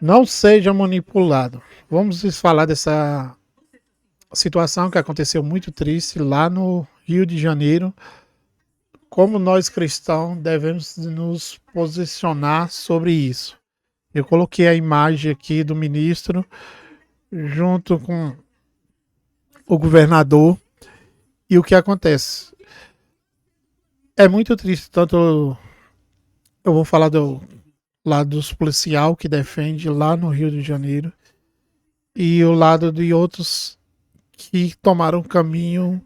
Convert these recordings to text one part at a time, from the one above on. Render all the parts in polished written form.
Não seja manipulado. Vamos falar dessa situação que aconteceu muito triste lá no Rio de Janeiro. Como nós cristãos devemos nos posicionar sobre isso. Eu coloquei a imagem aqui do ministro junto com o governador e o que acontece. É muito triste, tanto eu vou falar do lado dos policial que defende lá no Rio de Janeiro e o lado de outros que tomaram um caminho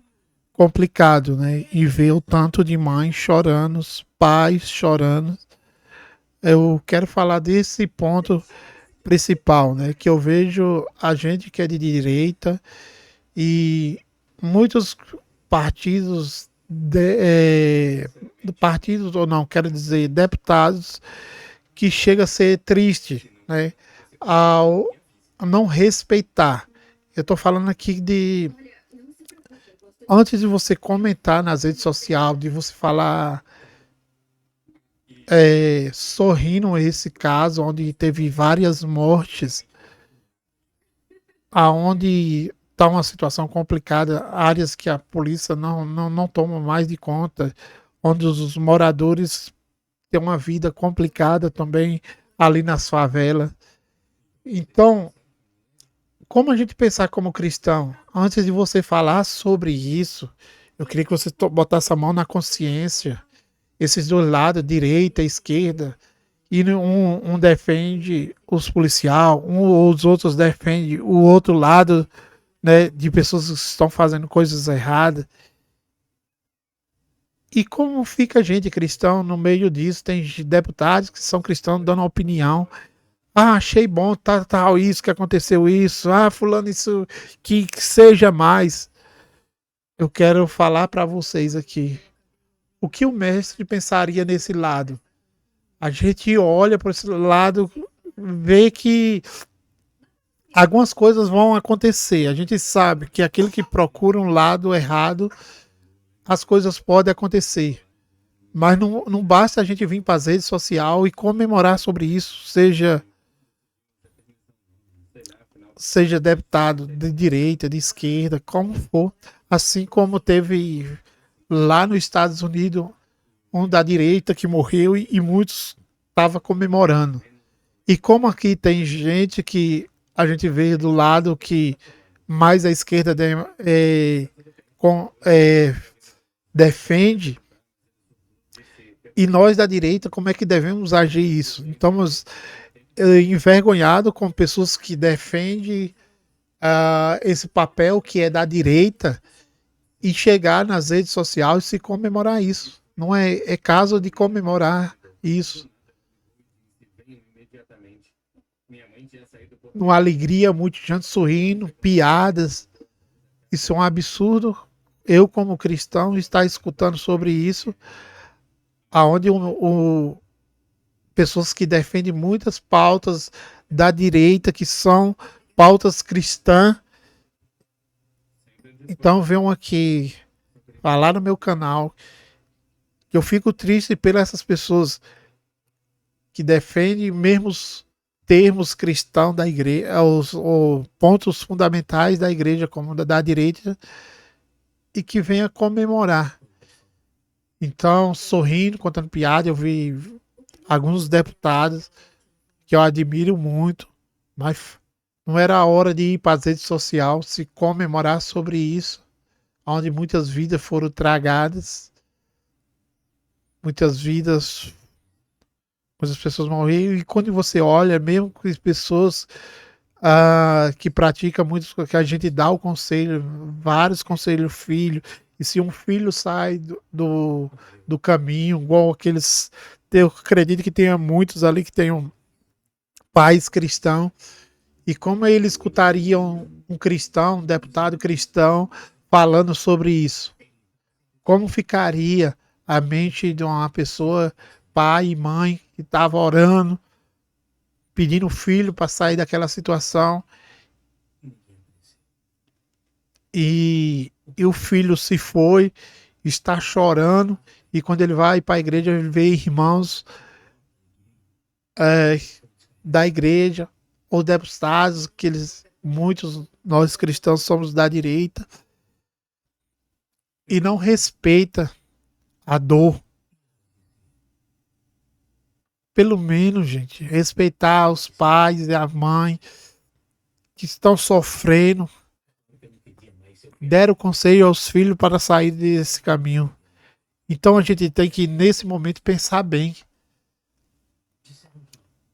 complicado, né? E ver o tanto de mães chorando, pais chorando. Eu quero falar desse ponto principal, né? Que eu vejo a gente que é de direita e muitos partidos partidos ou não, quero dizer deputados que chega a ser triste, né? Ao não respeitar. Eu estou falando aqui de antes de você comentar nas redes sociais, de você falar sorrindo esse caso onde teve várias mortes, aonde está uma situação complicada, áreas que a polícia não toma mais de conta, onde os moradores têm uma vida complicada também ali nas favelas. Então, como a gente pensar como cristão, antes de você falar sobre isso, eu queria que você botasse a mão na consciência, esses dois lados, direita e esquerda, e um defende os policiais, os outros defende o outro lado, né, de pessoas que estão fazendo coisas erradas. E como fica a gente cristão no meio disso? Tem deputados que são cristãos dando opinião. Ah, achei bom, tal, isso, que aconteceu isso. Ah, fulano, isso, que seja mais. Eu quero falar para vocês aqui. O que o mestre pensaria nesse lado? A gente olha para esse lado, vê que algumas coisas vão acontecer. A gente sabe que aquele que procura um lado errado, as coisas podem acontecer. Mas não basta a gente vir para as redes sociais e comemorar sobre isso, seja deputado de direita, de esquerda, como for. Assim como teve lá nos Estados Unidos um da direita que morreu e muitos estavam comemorando. E como aqui tem gente que a gente vê do lado que mais a esquerda defende, e nós da direita, como é que devemos agir isso? Estamos envergonhados com pessoas que defendem esse papel que é da direita e chegar nas redes sociais e se comemorar isso. Não é caso de comemorar isso. Uma alegria, muita gente sorrindo, piadas. Isso é um absurdo. Eu, como cristão, estar escutando sobre isso, aonde pessoas que defendem muitas pautas da direita, que são pautas cristãs. Então venham aqui falar no meu canal que eu fico triste pelas essas pessoas que defendem mesmo os termos cristãos da igreja, os pontos fundamentais da igreja como da direita, e que venha comemorar. Então, sorrindo, contando piada, eu vi alguns deputados que eu admiro muito, mas não era a hora de ir para as redes sociais se comemorar sobre isso, onde muitas vidas foram tragadas, muitas vidas, muitas pessoas morreram, e quando você olha, mesmo com as pessoas que praticam muito, que a gente dá o conselho, vários conselhos, filho, e se um filho sai do caminho, igual aqueles, eu acredito que tenha muitos ali que tenham pais cristãos, e como eles escutariam um cristão, um deputado cristão, falando sobre isso? Como ficaria a mente de uma pessoa, pai e mãe, que estava orando, pedindo o filho para sair daquela situação, e o filho se foi, está chorando, e quando ele vai para a igreja, ele vê irmãos da igreja ou deputados, muitos nós cristãos somos da direita, e não respeita a dor. Pelo menos, gente, respeitar os pais e a mãe que estão sofrendo, deram conselho aos filhos para sair desse caminho. Então a gente tem que, nesse momento, pensar bem.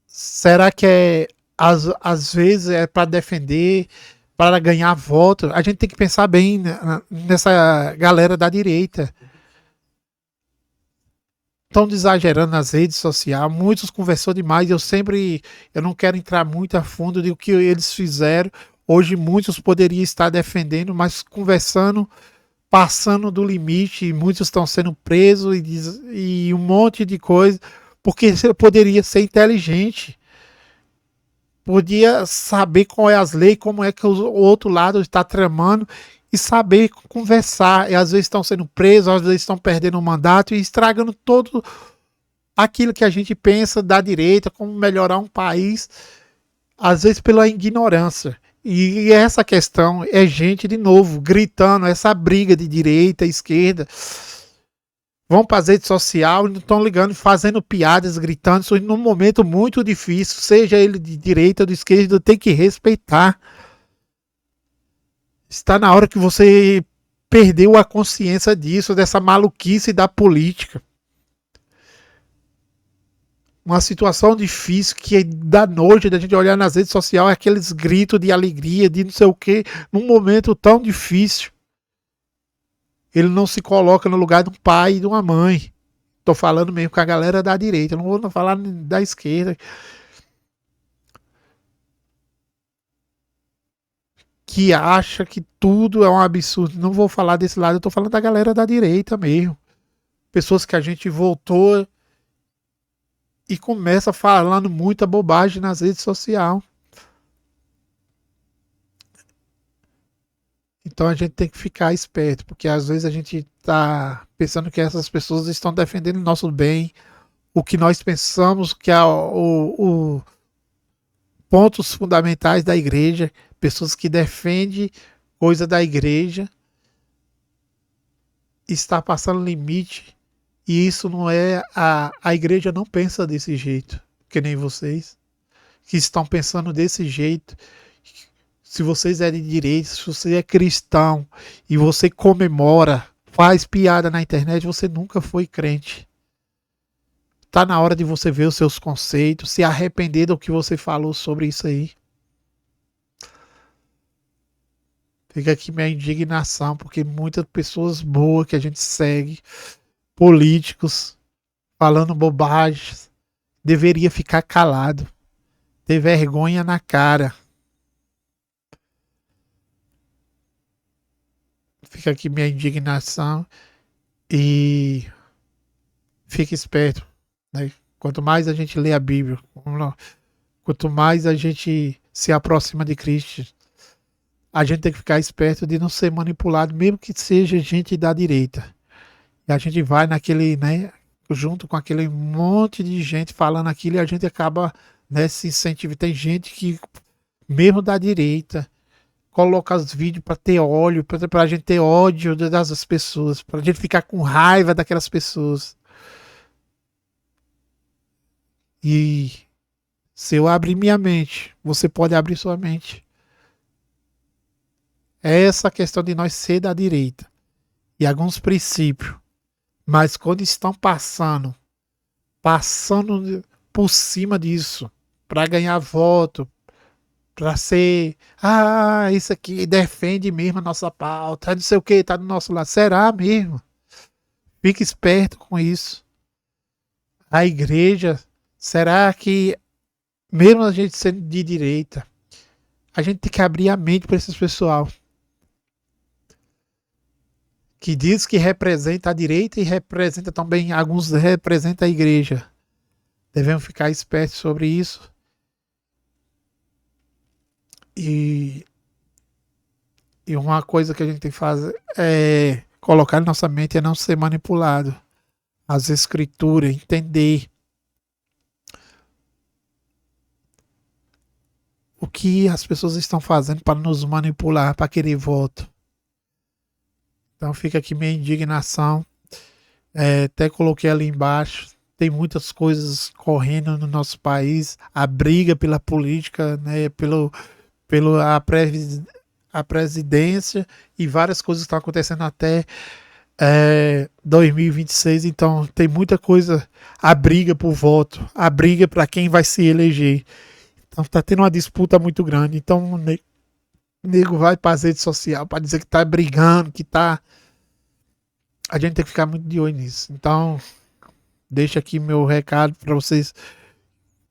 Será que às vezes é para defender, para ganhar voto? A gente tem que pensar bem nessa galera da direita. Estão exagerando nas redes sociais, muitos conversou demais. Eu não quero entrar muito a fundo do que eles fizeram. Hoje muitos poderiam estar defendendo, mas conversando, passando do limite, muitos estão sendo presos e um monte de coisa, porque você poderia ser inteligente, podia saber qual é as leis, como é que o outro lado está tramando e saber conversar. E às vezes estão sendo presos, às vezes estão perdendo o mandato e estragando todo aquilo que a gente pensa da direita, como melhorar um país, às vezes pela ignorância. E essa questão é gente, de novo, gritando, essa briga de direita e esquerda. Vão para as redes sociais, não estão ligando, fazendo piadas, gritando. Isso num momento muito difícil, seja ele de direita ou de esquerda, tem que respeitar. Está na hora que você perdeu a consciência disso, dessa maluquice da política. Uma situação difícil que dá nojo da gente olhar nas redes sociais, aqueles gritos de alegria, de não sei o que, num momento tão difícil. Ele não se coloca no lugar de um pai e de uma mãe. Estou falando mesmo com a galera da direita, não vou falar da esquerda. Que acha que tudo é um absurdo. Não vou falar desse lado, eu estou falando da galera da direita mesmo. Pessoas que a gente voltou e começa falando muita bobagem nas redes sociais. Então a gente tem que ficar esperto, porque às vezes a gente está pensando que essas pessoas estão defendendo o nosso bem, o que nós pensamos que é o pontos fundamentais da igreja, pessoas que defendem coisa da igreja, está passando limite, e isso não é a igreja não pensa desse jeito, que nem vocês que estão pensando desse jeito. Se vocês é de direita, se você é cristão e você comemora, faz piada na internet, você nunca foi crente. Tá na hora de você ver os seus conceitos, se arrepender do que você falou sobre isso aí. Fica aqui minha indignação, porque muitas pessoas boas que a gente segue, políticos, falando bobagens, deveria ficar calado, ter vergonha na cara. Fica aqui minha indignação e fique esperto, né? Quanto mais a gente lê a Bíblia, quanto mais a gente se aproxima de Cristo, a gente tem que ficar esperto de não ser manipulado, mesmo que seja gente da direita. E a gente vai naquele, né, junto com aquele monte de gente falando aquilo e a gente acaba, né, se incentivando. Tem gente que, mesmo da direita, coloca os vídeos para ter ódio, para a gente ter ódio das pessoas, para a gente ficar com raiva daquelas pessoas. E se eu abrir minha mente, você pode abrir sua mente. É essa questão de nós ser da direita e alguns princípios, mas quando estão passando por cima disso para ganhar voto, para ser, isso aqui defende mesmo a nossa pauta, não sei o que, tá do nosso lado. Será mesmo? Fique esperto com isso. A igreja, será que, mesmo a gente sendo de direita, a gente tem que abrir a mente para esses pessoal que diz que representa a direita e representa também, alguns representam a igreja. Devemos ficar espertos sobre isso. E uma coisa que a gente tem que fazer é colocar na nossa mente é não ser manipulado. As escrituras, entender o que as pessoas estão fazendo para nos manipular, para querer voto. Então fica aqui minha indignação. Até coloquei ali embaixo. Tem muitas coisas correndo no nosso país. A briga pela política, né, a presidência e várias coisas estão acontecendo até 2026. Então tem muita coisa. A briga por voto, a briga para quem vai se eleger. Então tá tendo uma disputa muito grande. Então o nego vai para as redes sociais para dizer que tá brigando, que tá. A gente tem que ficar muito de olho nisso. Então, deixa aqui meu recado para vocês.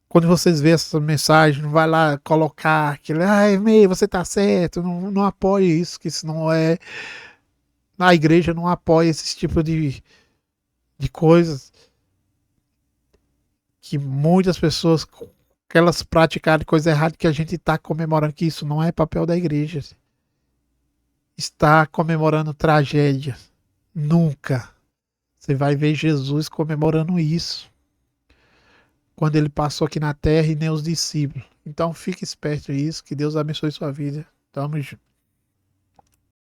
Quando vocês verem essa mensagem, não vai lá colocar aquele, meio, você tá certo, não apoie isso, que isso não é. A igreja não apoia esse tipo de coisas que muitas pessoas, que elas praticaram coisa errada, que a gente está comemorando, que isso não é papel da igreja. Está comemorando tragédia. Nunca. Você vai ver Jesus comemorando isso. Quando ele passou aqui na terra e nem os discípulos. Então fique esperto nisso. Que Deus abençoe sua vida. Tamo junto.